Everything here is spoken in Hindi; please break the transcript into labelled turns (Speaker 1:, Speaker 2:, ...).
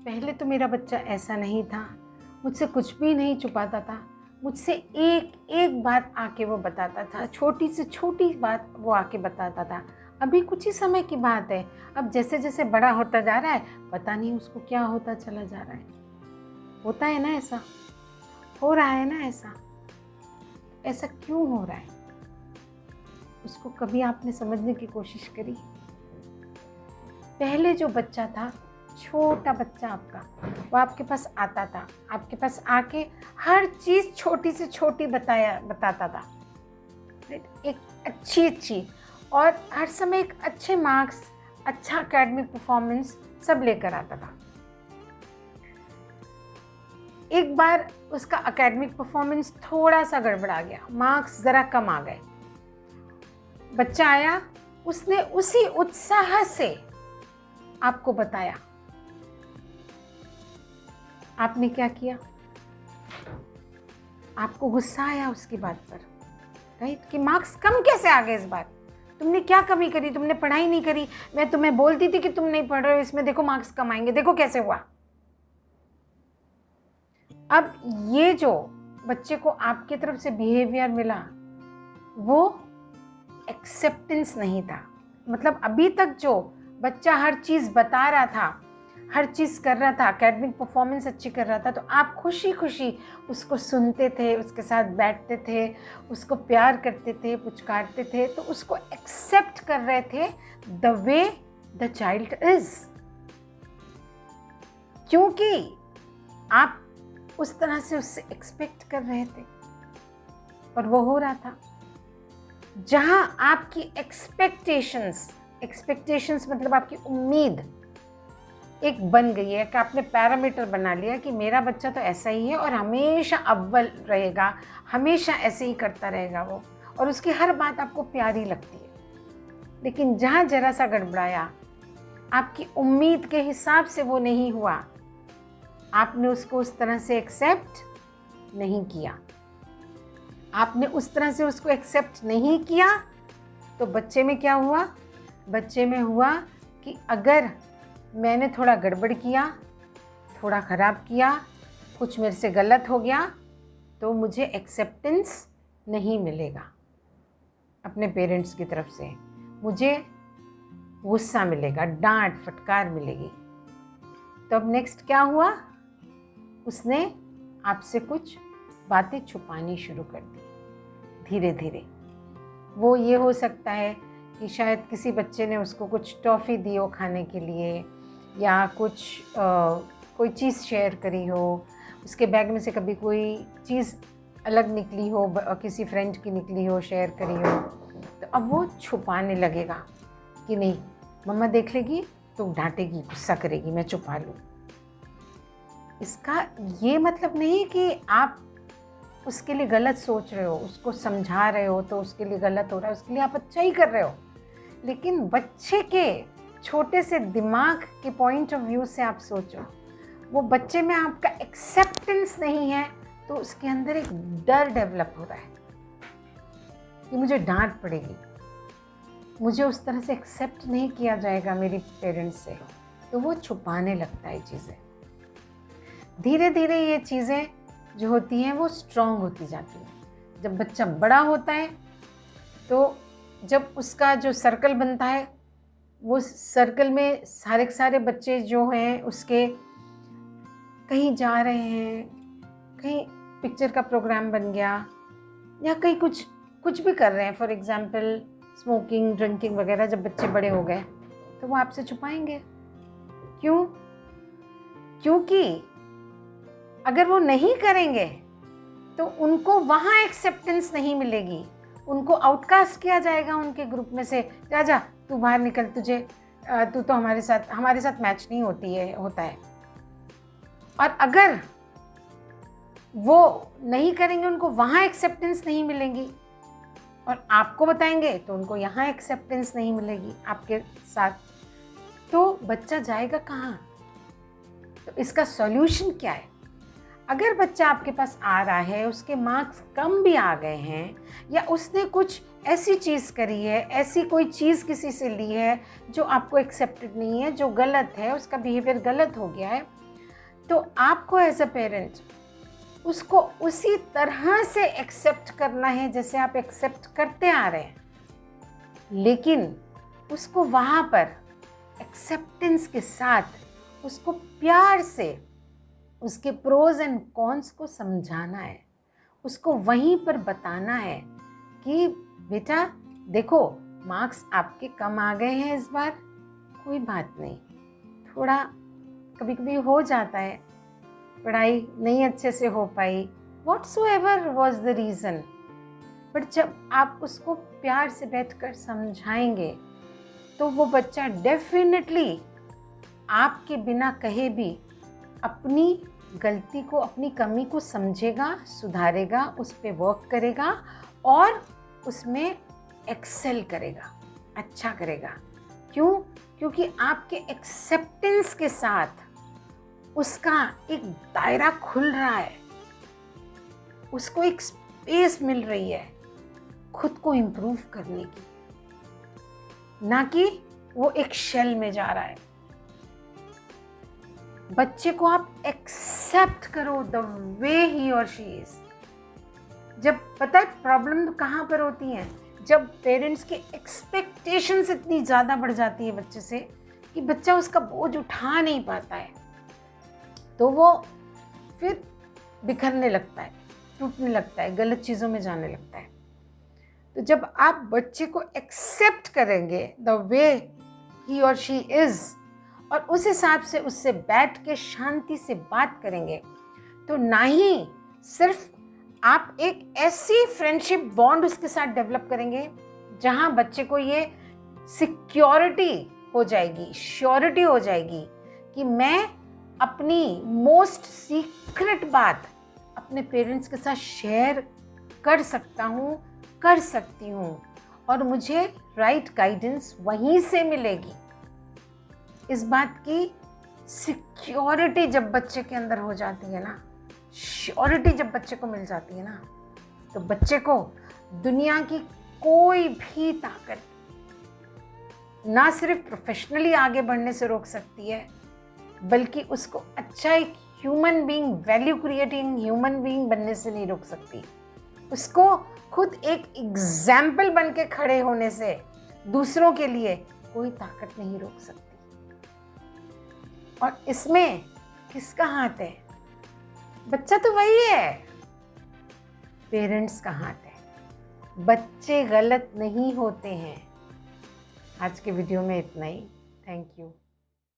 Speaker 1: पहले तो मेरा बच्चा ऐसा नहीं था, मुझसे कुछ भी नहीं छुपाता था, मुझसे एक एक बात आके वो बताता था, छोटी से छोटी बात वो आके बताता था। अभी कुछ ही समय की बात है, अब जैसे जैसे बड़ा होता जा रहा है पता नहीं उसको क्या होता चला जा रहा है। होता है ना ऐसा, हो रहा है ना ऐसा, ऐसा क्यों हो रहा है? उसको कभी आपने समझने की कोशिश करी? पहले जो बच्चा था, छोटा बच्चा आपका, वो आपके पास आता था, आपके पास आके हर चीज़ छोटी से छोटी बताता था, एक अच्छी और हर समय एक अच्छे मार्क्स, अच्छा एकेडमिक परफॉर्मेंस सब लेकर आता था। एक बार उसका एकेडमिक परफॉर्मेंस थोड़ा सा गड़बड़ा गया, मार्क्स ज़रा कम आ गए, बच्चा आया, उसने उसी उत्साह से आपको बताया, आपने क्या किया? आपको गुस्सा आया उसकी बात पर, राइट? कि मार्क्स कम कैसे आ गए इस बार, तुमने क्या कमी करी, तुमने पढ़ाई नहीं करी, मैं तुम्हें बोलती थी कि तुम नहीं पढ़ रहे हो, इसमें देखो मार्क्स कम आएंगे, देखो कैसे हुआ। अब ये जो बच्चे को आपकी तरफ से बिहेवियर मिला वो एक्सेप्टेंस नहीं था। मतलब अभी तक जो बच्चा हर चीज़ बता रहा था, हर चीज़ कर रहा था, एकेडमिक परफॉर्मेंस अच्छी कर रहा था, तो आप खुशी खुशी उसको सुनते थे, उसके साथ बैठते थे, उसको प्यार करते थे, पुचकारते थे, तो उसको एक्सेप्ट कर रहे थे the way the child is, क्योंकि आप उस तरह से उससे एक्सपेक्ट कर रहे थे और वो हो रहा था। जहां आपकी एक्सपेक्टेशंस मतलब आपकी उम्मीद एक बन गई है कि आपने पैरामीटर बना लिया कि मेरा बच्चा तो ऐसा ही है और हमेशा अव्वल रहेगा, हमेशा ऐसे ही करता रहेगा वो, और उसकी हर बात आपको प्यारी लगती है। लेकिन जहाँ जरा सा गड़बड़ाया, आपकी उम्मीद के हिसाब से वो नहीं हुआ, आपने उसको उस तरह से एक्सेप्ट नहीं किया, आपने उस तरह से उसको एक्सेप्ट नहीं किया, तो बच्चे में क्या हुआ? बच्चे में हुआ कि अगर मैंने थोड़ा गड़बड़ किया, थोड़ा ख़राब किया, कुछ मेरे से गलत हो गया, तो मुझे एक्सेप्टेंस नहीं मिलेगा अपने पेरेंट्स की तरफ से, मुझे गुस्सा मिलेगा, डांट फटकार मिलेगी। तो अब नेक्स्ट क्या हुआ? उसने आपसे कुछ बातें छुपानी शुरू कर दी धीरे धीरे। वो ये हो सकता है कि शायद किसी बच्चे ने उसको कुछ टॉफ़ी दी हो खाने के लिए, या कुछ कोई चीज़ शेयर करी हो, उसके बैग में से कभी कोई चीज़ अलग निकली हो, किसी फ्रेंड की निकली हो, शेयर करी हो, तो अब वो छुपाने लगेगा कि नहीं मम्मा देख लेगी तो डांटेगी, गुस्सा करेगी, मैं छुपा लूँ। इसका ये मतलब नहीं कि आप उसके लिए गलत सोच रहे हो, उसको समझा रहे हो तो उसके लिए गलत हो रहा है, उसके लिए आप अच्छा ही कर रहे हो। लेकिन बच्चे के छोटे से दिमाग के पॉइंट ऑफ व्यू से आप सोचो, वो बच्चे में आपका एक्सेप्टेंस नहीं है, तो उसके अंदर एक डर डेवलप हो रहा है कि मुझे डांट पड़ेगी, मुझे उस तरह से एक्सेप्ट नहीं किया जाएगा मेरी पेरेंट्स से, तो वो छुपाने लगता है चीज़ें। धीरे धीरे ये चीज़ें जो होती हैं वो स्ट्रॉन्ग होती जाती हैं। जब बच्चा बड़ा होता है तो जब उसका जो सर्कल बनता है, वो सर्कल में सारे के सारे बच्चे जो हैं उसके कहीं जा रहे हैं, कहीं पिक्चर का प्रोग्राम बन गया, या कहीं कुछ भी कर रहे हैं, फॉर एग्जांपल स्मोकिंग, ड्रिंकिंग वगैरह, जब बच्चे बड़े हो गए तो वो आपसे छुपाएंगे। क्यों? क्योंकि अगर वो नहीं करेंगे तो उनको वहाँ एक्सेप्टेंस नहीं मिलेगी, उनको आउटकास्ट किया जाएगा उनके ग्रुप में से, जा जा तू बाहर निकल, तू तो हमारे साथ मैच नहीं होता है। और अगर वो नहीं करेंगे, उनको वहाँ एक्सेप्टेंस नहीं मिलेगी, और आपको बताएंगे तो उनको यहाँ एक्सेप्टेंस नहीं मिलेगी आपके साथ, तो बच्चा जाएगा कहाँ? तो इसका सॉल्यूशन क्या है? अगर बच्चा आपके पास आ रहा है, उसके मार्क्स कम भी आ गए हैं, या उसने कुछ ऐसी चीज़ करी है, ऐसी कोई चीज़ किसी से ली है जो आपको एक्सेप्टेड नहीं है, जो गलत है, उसका बिहेवियर गलत हो गया है, तो आपको एज अ पेरेंट उसको उसी तरह से एक्सेप्ट करना है जैसे आप एक्सेप्ट करते आ रहे हैं, लेकिन उसको वहाँ पर एक्सेप्टेंस के साथ उसको प्यार से उसके प्रोज एंड कॉन्स को समझाना है, उसको वहीं पर बताना है कि बेटा देखो मार्क्स आपके कम आ गए हैं इस बार, कोई बात नहीं, थोड़ा कभी कभी हो जाता है, पढ़ाई नहीं अच्छे से हो पाई, whatsoever was the reason, but जब आप उसको प्यार से बैठकर समझाएंगे तो वो बच्चा डेफिनेटली आपके बिना कहे भी अपनी गलती को, अपनी कमी को समझेगा, सुधारेगा, उस पर वर्क करेगा और उसमें एक्सेल करेगा, अच्छा करेगा। क्यों? क्योंकि आपके एक्सेप्टेंस के साथ उसका एक दायरा खुल रहा है, उसको एक स्पेस मिल रही है खुद को इम्प्रूव करने की, ना कि वो एक शेल में जा रहा है। बच्चे को आप एक्सेप्ट करो द वे ही और शी इज। जब पता है प्रॉब्लम कहाँ पर होती है, जब पेरेंट्स की एक्सपेक्टेशंस इतनी ज़्यादा बढ़ जाती है बच्चे से कि बच्चा उसका बोझ उठा नहीं पाता है, तो वो फिर बिखरने लगता है, टूटने लगता है, गलत चीज़ों में जाने लगता है। तो जब आप बच्चे को एक्सेप्ट करेंगे द वे ही और शी इज़ और उस हिसाब से उससे बैठ के शांति से बात करेंगे, तो ना ही सिर्फ आप एक ऐसी फ्रेंडशिप बॉन्ड उसके साथ डेवलप करेंगे जहां बच्चे को ये सिक्योरिटी हो जाएगी, श्योरिटी हो जाएगी कि मैं अपनी मोस्ट सीक्रेट बात अपने पेरेंट्स के साथ शेयर कर सकता हूँ, कर सकती हूँ और मुझे राइट गाइडेंस वहीं से मिलेगी। इस बात की सिक्योरिटी जब बच्चे के अंदर हो जाती है ना, श्योरिटी जब बच्चे को मिल जाती है ना, तो बच्चे को दुनिया की कोई भी ताकत ना सिर्फ प्रोफेशनली आगे बढ़ने से रोक सकती है, बल्कि उसको अच्छा एक human being, value creating human being बनने से नहीं रोक सकती। उसको खुद एक एग्जाम्पल बन के खड़े होने से दूसरों के लिए कोई ताकत नहीं रोक सकती। और इसमें किसका हाथ है? बच्चा तो वही है, पेरेंट्स का हाथ है। बच्चे गलत नहीं होते हैं। आज के वीडियो में इतना ही। Thank you.